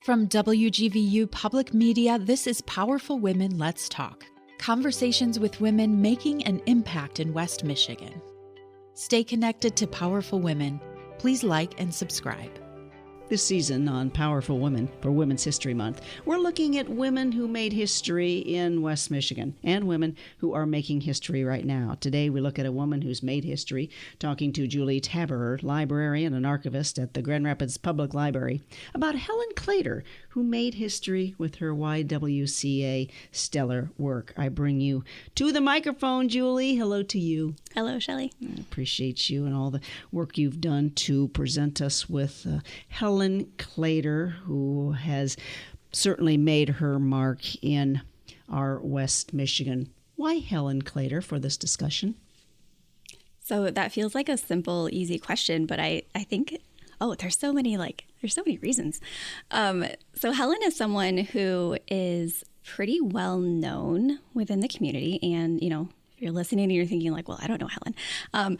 From WGVU Public Media, this is Powerful Women Let's Talk. Conversations with women making an impact in West Michigan. Stay connected to Powerful Women. Please like and subscribe. This season on Powerful Women for Women's History Month, we're looking at women who made history in West Michigan and women who are making history right now. Today, we look at a woman who's made history, talking to Julie Tabberer, librarian and archivist at the Grand Rapids Public Library, about Helen Claytor, who made history with her YWCA stellar work. I bring you to the microphone, Julie. Hello to you. Hello, Shelley. I appreciate you and all the work you've done to present us with Helen Claytor, who has certainly made her mark in our West Michigan. Why Helen Claytor for this discussion? So that feels like a simple, easy question, but I think, there's so many reasons. So Helen is someone who is pretty well known within the community. And, if you're listening and you're thinking like, well, I don't know Helen.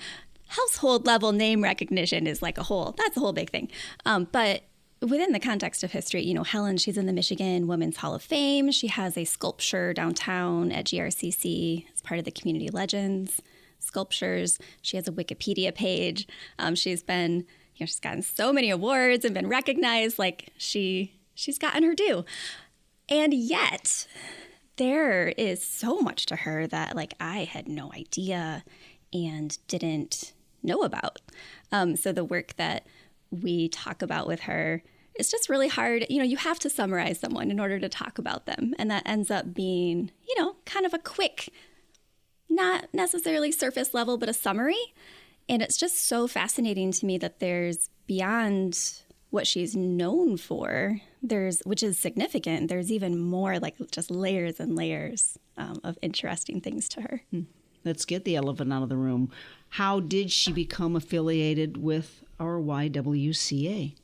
Household level name recognition is that's a whole big thing. But within the context of history, Helen, she's in the Michigan Women's Hall of Fame. She has a sculpture downtown at GRCC as part of the Community Legends sculptures. She has a Wikipedia page. She's gotten so many awards and been recognized. She's gotten her due. And yet there is so much to her that I had no idea and didn't know about. So the work that we talk about with her is just really hard. You have to summarize someone in order to talk about them. And that ends up being, kind of a quick, not necessarily surface level, but a summary. And it's just so fascinating to me that there's beyond what she's known for, which is significant, there's even more just layers and layers of interesting things to her. Let's get the elephant out of the room. How did she become affiliated with our YWCA?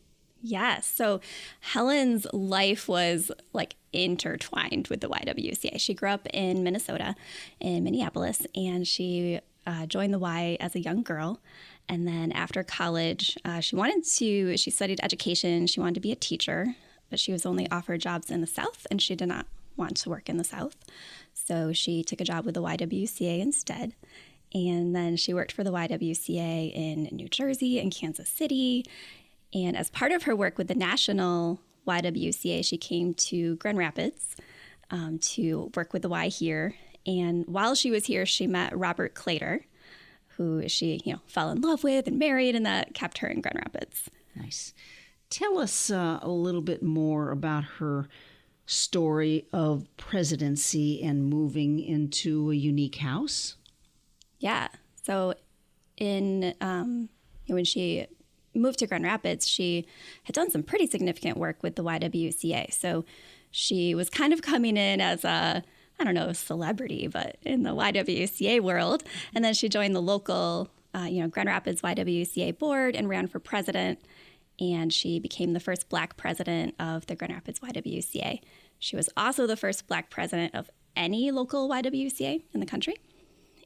Yes. So Helen's life was intertwined with the YWCA. She grew up in Minnesota, in Minneapolis, and she joined the Y as a young girl. And then after college, she studied education. She wanted to be a teacher, but she was only offered jobs in the South, and she did not want to work in the South. So she took a job with the YWCA instead. And then she worked for the YWCA in New Jersey and Kansas City. And as part of her work with the national YWCA, she came to Grand Rapids to work with the Y here. And while she was here, she met Robert Claytor, who she fell in love with and married, and that kept her in Grand Rapids. Nice. Tell us a little bit more about her story of presidency and moving into a unique house. Yeah. So when she moved to Grand Rapids, she had done some pretty significant work with the YWCA. So she was kind of coming in as a celebrity, but in the YWCA world. And then she joined the local, Grand Rapids YWCA board and ran for president. And she became the first Black president of the Grand Rapids YWCA. She was also the first Black president of any local YWCA in the country.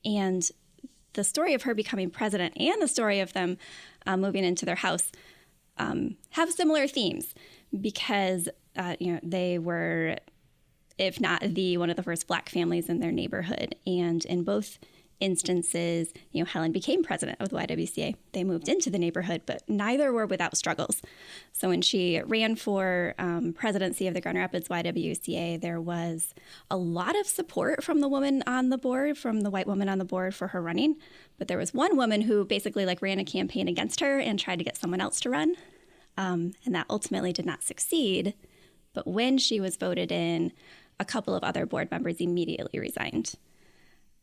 And the story of her becoming president and the story of them moving into their house have similar themes because, they were, if not one of the first Black families in their neighborhood. And in both instances, Helen became president of the YWCA. They moved into the neighborhood, but neither were without struggles. So when she ran for presidency of the Grand Rapids YWCA, there was a lot of support from the woman on the board, from the white woman on the board for her running. But there was one woman who basically ran a campaign against her and tried to get someone else to run. And that ultimately did not succeed. But when she was voted in, a couple of other board members immediately resigned.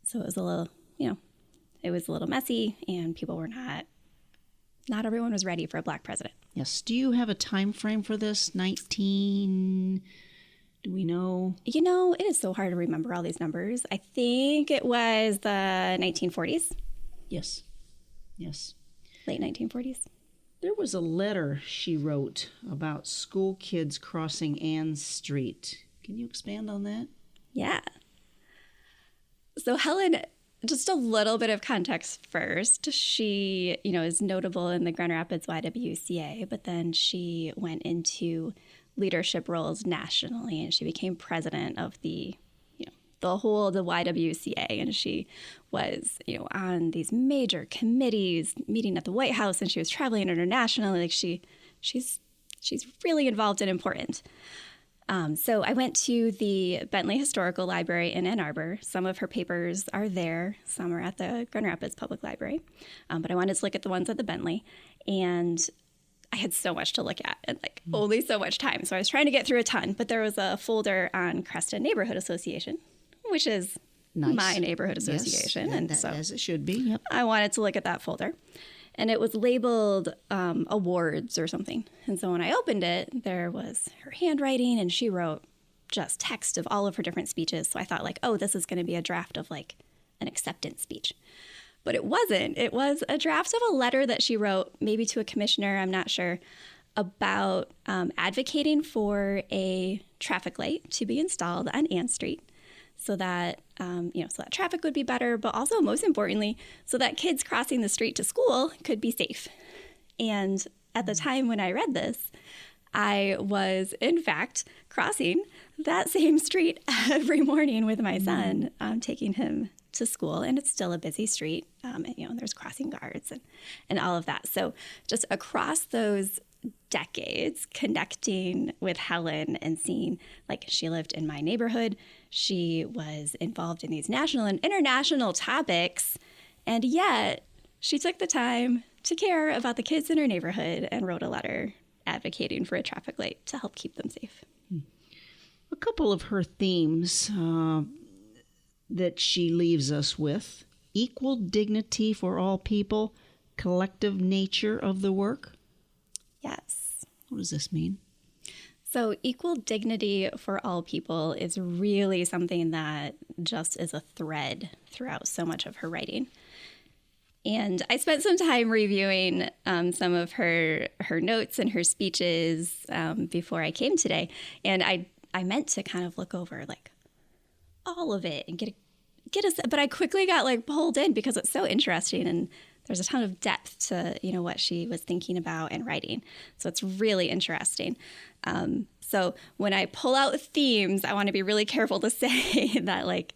So it was a little messy, and people were not everyone was ready for a Black president. Yes. Do you have a time frame for this? Do we know? It is so hard to remember all these numbers. I think it was the 1940s. Yes. Late 1940s. There was a letter she wrote about school kids crossing Ann Street. Can you expand on that? Yeah. So Helen, just a little bit of context first. She, is notable in the Grand Rapids YWCA, but then she went into leadership roles nationally, and she became president of the YWCA, and she was, on these major committees, meeting at the White House, and she was traveling internationally. Like she's really involved and important. So I went to the Bentley Historical Library in Ann Arbor. Some of her papers are there. Some are at the Grand Rapids Public Library. But I wanted to look at the ones at the Bentley. And I had so much to look at and only so much time. So I was trying to get through a ton. But there was a folder on Creston Neighborhood Association, which is nice. My neighborhood association. Yes, and so as it should be. Yep. I wanted to look at that folder. And it was labeled awards or something. And so when I opened it, there was her handwriting, and she wrote just text of all of her different speeches. So I thought this is going to be a draft of an acceptance speech. But it wasn't. It was a draft of a letter that she wrote, maybe to a commissioner, I'm not sure, about advocating for a traffic light to be installed on Ann Street, so that so that traffic would be better, but also, most importantly, so that kids crossing the street to school could be safe. And at the time when I read this, I was, in fact, crossing that same street every morning with my son, taking him to school. And it's still a busy street. There's crossing guards and all of that. So just across those decades, connecting with Helen and seeing she lived in my neighborhood. She was involved in these national and international topics, and yet she took the time to care about the kids in her neighborhood and wrote a letter advocating for a traffic light to help keep them safe. A couple of her themes that she leaves us with: equal dignity for all people, collective nature of the work. Yes. What does this mean? So equal dignity for all people is really something that just is a thread throughout so much of her writing. And I spent some time reviewing some of her notes and her speeches before I came today. And I meant to kind of look over all of it and get us, but I quickly got pulled in because it's so interesting, and there's a ton of depth to, what she was thinking about and writing. So it's really interesting. So when I pull out themes, I want to be really careful to say that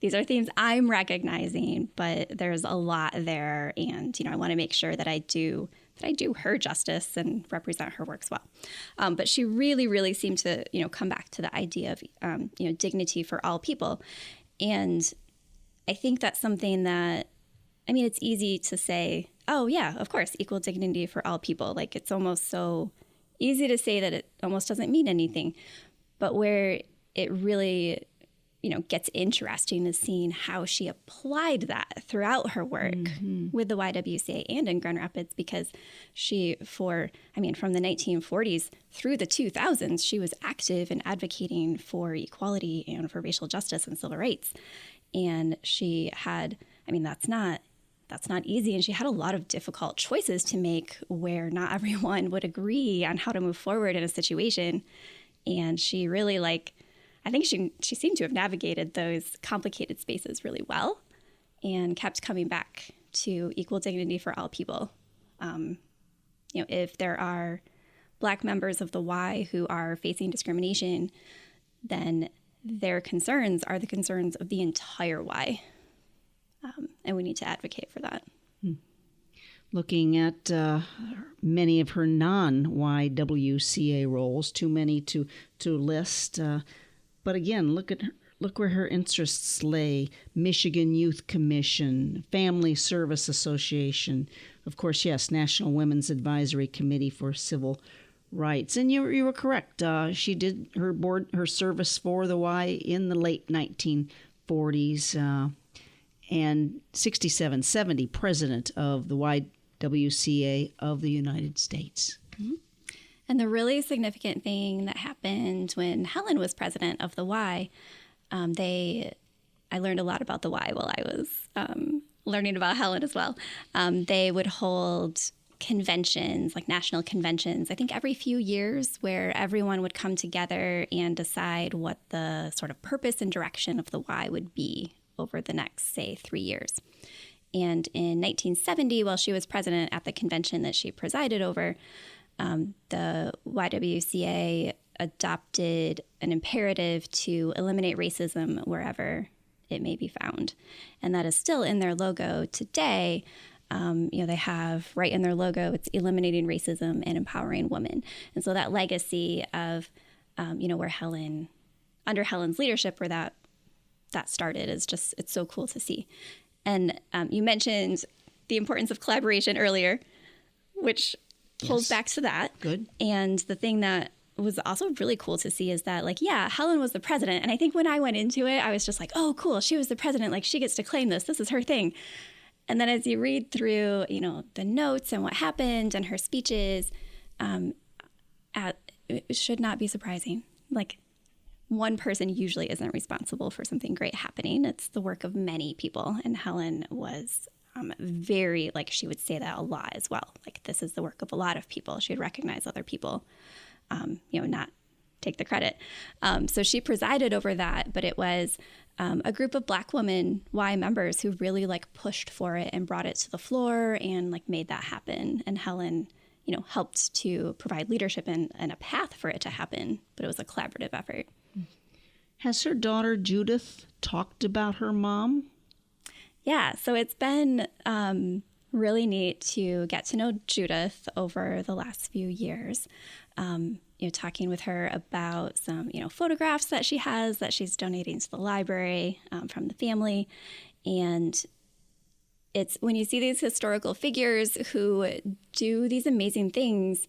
these are themes I'm recognizing, but there's a lot there. And, I want to make sure that I do her justice and represent her works well. But she really, really seemed to, come back to the idea of, dignity for all people. And I think that's something that, it's easy to say, oh, yeah, of course, equal dignity for all people. It's almost so easy to say that it almost doesn't mean anything. But where it really, gets interesting is seeing how she applied that throughout her work with the YWCA and in Grand Rapids, because she, from the 1940s through the 2000s, she was active in advocating for equality and for racial justice and civil rights. And she had, that's not easy. And she had a lot of difficult choices to make where not everyone would agree on how to move forward in a situation. And she really I think she seemed to have navigated those complicated spaces really well and kept coming back to equal dignity for all people. If there are Black members of the Y who are facing discrimination, then their concerns are the concerns of the entire Y. And we need to advocate for that. Looking at many of her non-YWCA roles, too many to list. But again, look where her interests lay: Michigan Youth Commission, Family Service Association, of course, yes, National Women's Advisory Committee for Civil Rights. And you were correct. She did her service for the Y in the late 1940s. And 70 president of the YWCA of the United States. Mm-hmm. And the really significant thing that happened when Helen was president of the Y, I learned a lot about the Y while I was learning about Helen as well. They would hold conventions, national conventions, I think every few years, where everyone would come together and decide what the sort of purpose and direction of the Y would be over the next, say, 3 years. And in 1970, while she was president at the convention that she presided over, the YWCA adopted an imperative to eliminate racism wherever it may be found. And that is still in their logo today. They have right in their logo, it's eliminating racism and empowering women. And so that legacy of, where under Helen's leadership, where that started is just, it's so cool to see. And you mentioned the importance of collaboration earlier, which pulls back to that. Good. And the thing that was also really cool to see is that, Helen was the president. And I think when I went into it, I was just like, oh, cool, she was the president. Like, she gets to claim this. This is her thing. And then as you read through, the notes and what happened and her speeches, it should not be surprising. Like, one person usually isn't responsible for something great happening. It's the work of many people. And Helen was very, she would say that a lot as well. Like, this is the work of a lot of people. She would recognize other people, not take the credit. So she presided over that, but it was a group of Black women, Y members, who really pushed for it and brought it to the floor and made that happen. And Helen, helped to provide leadership and a path for it to happen, but it was a collaborative effort. Has her daughter Judith talked about her mom? Yeah, so it's been really neat to get to know Judith over the last few years. Talking with her about some, photographs that she has that she's donating to the library from the family. And it's when you see these historical figures who do these amazing things,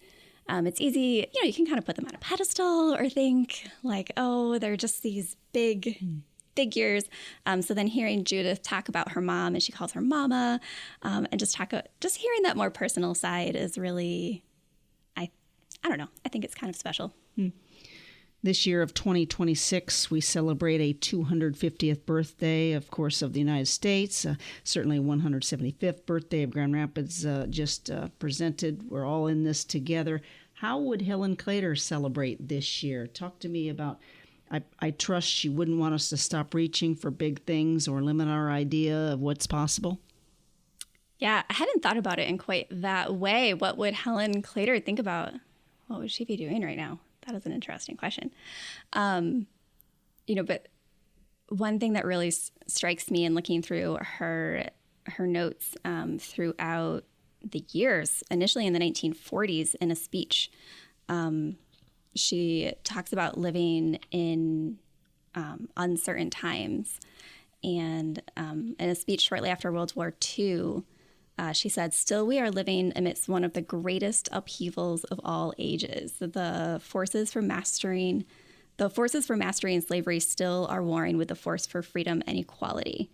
it's easy, you can kind of put them on a pedestal or think oh, they're just these big figures. So then hearing Judith talk about her mom, and she calls her mama, and just hearing that more personal side is really, I don't know, I think it's kind of special. This year of 2026, we celebrate a 250th birthday, of course, of the United States, certainly 175th birthday of Grand Rapids just presented. We're all in this together. How would Helen Claytor celebrate this year? Talk to me about, I trust she wouldn't want us to stop reaching for big things or limit our idea of what's possible. Yeah, I hadn't thought about it in quite that way. What would Helen Claytor think about? What would she be doing right now? That is an interesting question. But one thing that really strikes me in looking through her notes throughout the years, initially in the 1940s, in a speech, she talks about living in uncertain times. And in a speech shortly after World War II, she said, "Still we are living amidst one of the greatest upheavals of all ages. The forces for mastering slavery still are warring with the force for freedom and equality."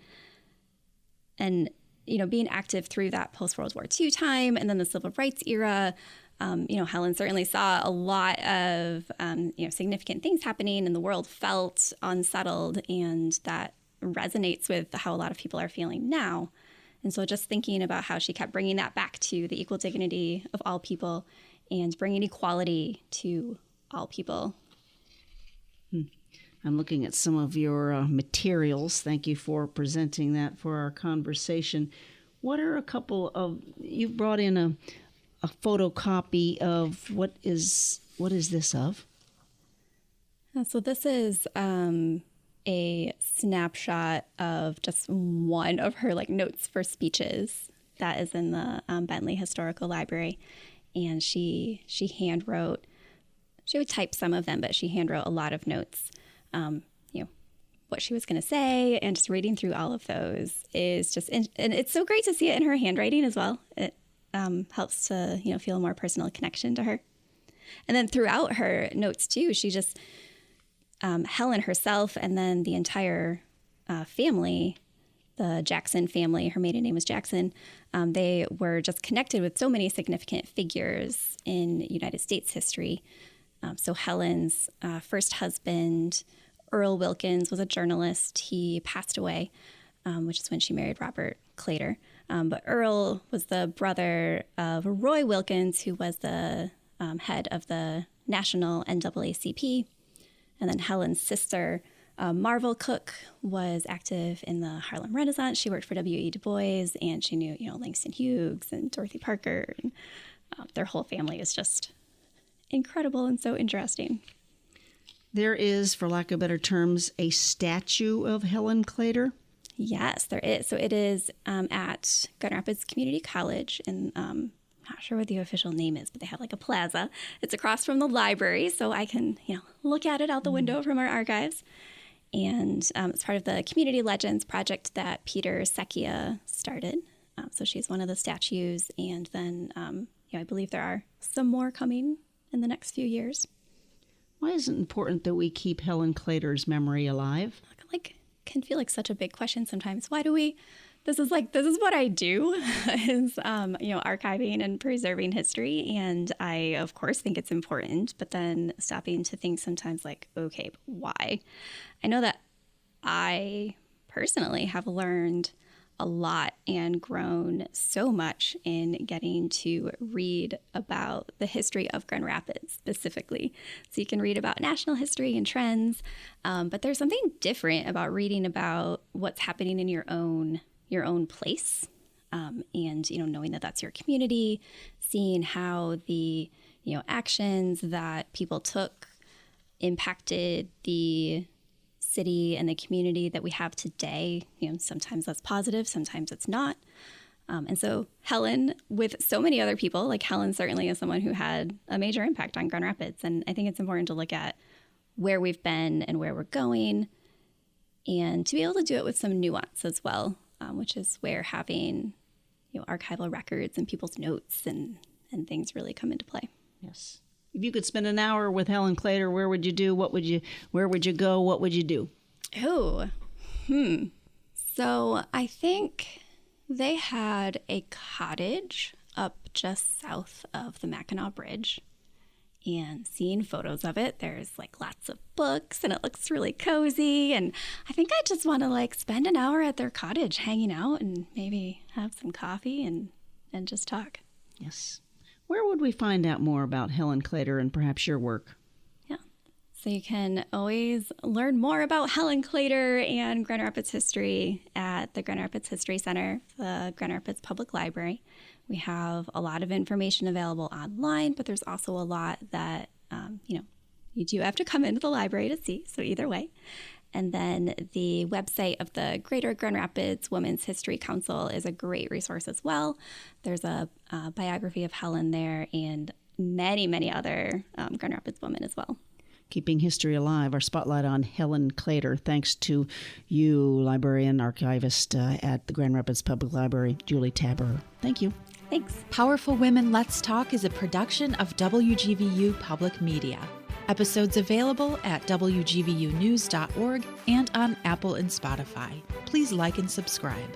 And, being active through that post-World War II time and then the Civil Rights era, Helen certainly saw a lot of, significant things happening, and the world felt unsettled, and that resonates with how a lot of people are feeling now. And so just thinking about how she kept bringing that back to the equal dignity of all people and bringing equality to all people. I'm looking at some of your materials. Thank you for presenting that for our conversation. What are a couple of, you've brought in a photocopy of, what is this of? So this is a snapshot of just one of her notes for speeches that is in the Bentley Historical Library. And she hand wrote, she would type some of them, but she hand wrote a lot of notes. What she was going to say, and just reading through all of those is just, and it's so great to see it in her handwriting as well. It helps to, feel a more personal connection to her. And then throughout her notes too, she just, Helen herself and then the entire family, the Jackson family, her maiden name was Jackson, they were just connected with so many significant figures in United States history. So Helen's first husband, Earl Wilkins, was a journalist. He passed away, which is when she married Robert Claytor. But Earl was the brother of Roy Wilkins, who was the head of the National NAACP. And then Helen's sister, Marvel Cook, was active in the Harlem Renaissance. She worked for W.E. Du Bois, and she knew, Langston Hughes and Dorothy Parker. And, their whole family is just incredible and so interesting. There is, for lack of better terms, a statue of Helen Claytor. Yes, there is. So it is at Grand Rapids Community College, and not sure what the official name is, but they have like a plaza. It's across from the library, so I can look at it out the window from our archives. And it's part of the Community Legends project that Peter Secchia started. So she's one of the statues, and then I believe there are some more coming in the next few years. Why is it important that we keep Helen Claytor's memory alive? Can feel like such a big question sometimes. Why do we? This is what I do, is archiving and preserving history, and I of course think it's important. But then stopping to think sometimes, like, okay, but why? I know that I personally have learned a lot and grown so much in getting to read about the history of Grand Rapids specifically. So you can read about national history and trends, but there's something different about reading about what's happening in your own place, and knowing that that's your community, seeing how the actions that people took impacted the city and the community that we have today. Sometimes that's positive, sometimes it's not. And so Helen, with so many other people, like Helen certainly is someone who had a major impact on Grand Rapids. And I think it's important to look at where we've been and where we're going, and to be able to do it with some nuance as well, which is where having archival records and people's notes and things really come into play. Yes. If you could spend an hour with Helen Claytor, where would you do? Where would you go? What would you do? So I think they had a cottage up just south of the Mackinac Bridge, and seeing photos of it, there's lots of books and it looks really cozy. And I think I just want to spend an hour at their cottage hanging out and maybe have some coffee and just talk. Yes. Where would we find out more about Helen Claytor and perhaps your work? Yeah. So you can always learn more about Helen Claytor and Grand Rapids history at the Grand Rapids History Center, the Grand Rapids Public Library. We have a lot of information available online, but there's also a lot that, you do have to come into the library to see. So either way. And then the website of the Greater Grand Rapids Women's History Council is a great resource as well. There's a biography of Helen there and many, many other Grand Rapids women as well. Keeping history alive, our spotlight on Helen Claytor. Thanks to you, librarian, archivist at the Grand Rapids Public Library, Julie Tabberer. Thank you. Thanks. Powerful Women Let's Talk is a production of WGVU Public Media. Episodes available at wgvunews.org and on Apple and Spotify. Please like and subscribe.